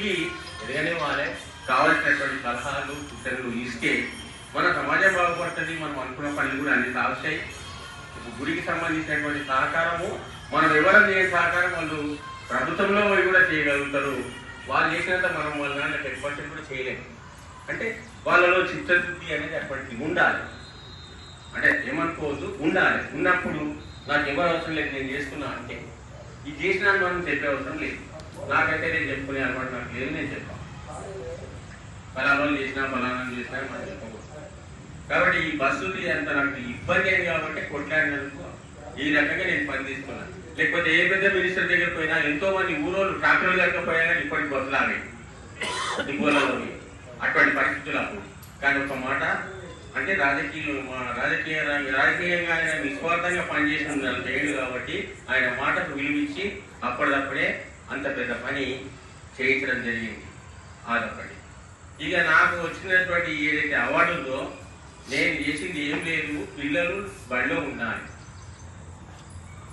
అడిగి ఎదగనే వాళ్ళే కావాల్సినటువంటి సలహాలు సూచనలు ఇస్తే మన సమాజం బాగుపడుతుంది. మనం అనుకున్న పనులు కూడా అన్ని సాగుతాయి. గుడికి సంబంధించినటువంటి సహకారము మనం ఎవరైనా చేసే సహకారం వాళ్ళు ప్రభుత్వంలో కూడా చేయగలుగుతారు. వాళ్ళు చేసినంత మనం వాళ్ళ 10% కూడా చేయలేము. అంటే వాళ్ళలో చిత్తశుద్ధి అనేది ఎప్పటికీ ఉండాలి. అంటే ఏమనుకోవద్దు, ఉండాలి. ఉన్నప్పుడు నాకు ఎవరు అవసరం లేదు, నేను చేసుకున్నా అంటే ఇది చేసినాను మనం చెప్పే అవసరం లేదు. నాకైతే నేను చెప్పుకునే అలవాటు నాకు లేదు, నేను చెప్పాను ఫలానా చేసినా ఫలానా చేసినా మనం చెప్పకూడదు. కాబట్టి ఈ బస్సుది అంత నాకు ఇబ్బంది అయింది కాబట్టి కొట్లాడినందుకు ఈ రకంగా నేను పని తీసుకున్నాను. లేకపోతే ఏ పెద్ద మినిస్టర్ దగ్గర పోయినా ఎంతో మంది ఊరోళ్ళు ట్రాక్టర్లు లేకపోయినా కానీ ఇప్పటికి బస్సులు ఆగాయి దిగువలలోని అటువంటి పరిస్థితులు అప్పుడు. కానీ ఒక మాట అంటే రాజకీయంగా ఆయన నిస్వార్థంగా పనిచేసిన 40 ఏళ్ళు కాబట్టి ఆయన మాటకు విలువిచ్చి అప్పటిదప్పుడే అంత పెద్ద పని చేయించడం జరిగింది. అదొకటి. ఇక నాకు వచ్చినటువంటి ఏదైతే అవార్డు ఉందో నేను చేసింది ఏం లేదు, పిల్లలు బడిలో ఉండాలి.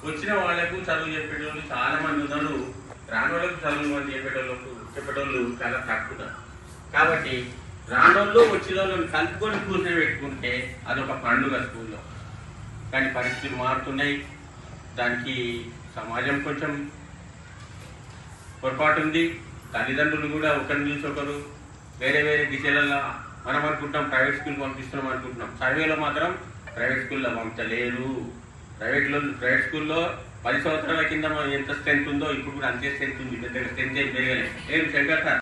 వచ్చిన వాళ్లకు చదువు చెప్పేటోళ్ళు చాలా మంది ఉన్నారు, రాని వాళ్ళకు చదువు అని చెప్పేటోళ్ళు చాలా తక్కువ. కాబట్టి రానోళ్ళు వచ్చిన వాళ్ళని కలుపుకొని కూర్చొని పెట్టుకుంటే అదొక పండుగ స్కూల్లో. కానీ పరిస్థితులు మారుతున్నాయి. దానికి సమాజం కొంచెం పొరపాటు ఉంది. తల్లిదండ్రులు కూడా ఒకరిని చూసి ఒకరు వేరే వేరే దిశలలో మనం అనుకుంటాం ప్రైవేట్ స్కూల్ పంపిస్తున్నాం అనుకుంటున్నాం. సర్వేలో మాత్రం ప్రైవేట్ స్కూల్లో పంపించలేరు. ప్రైవేట్ స్కూల్లో 10 సంవత్సరాల కింద ఎంత స్ట్రెంత్ ఉందో ఇప్పుడు కూడా అంతే స్ట్రెంత్ ఉంది. పెద్దగా స్ట్రెంత్ ఏం పెరగలేదు. ఏం శంకర్ సార్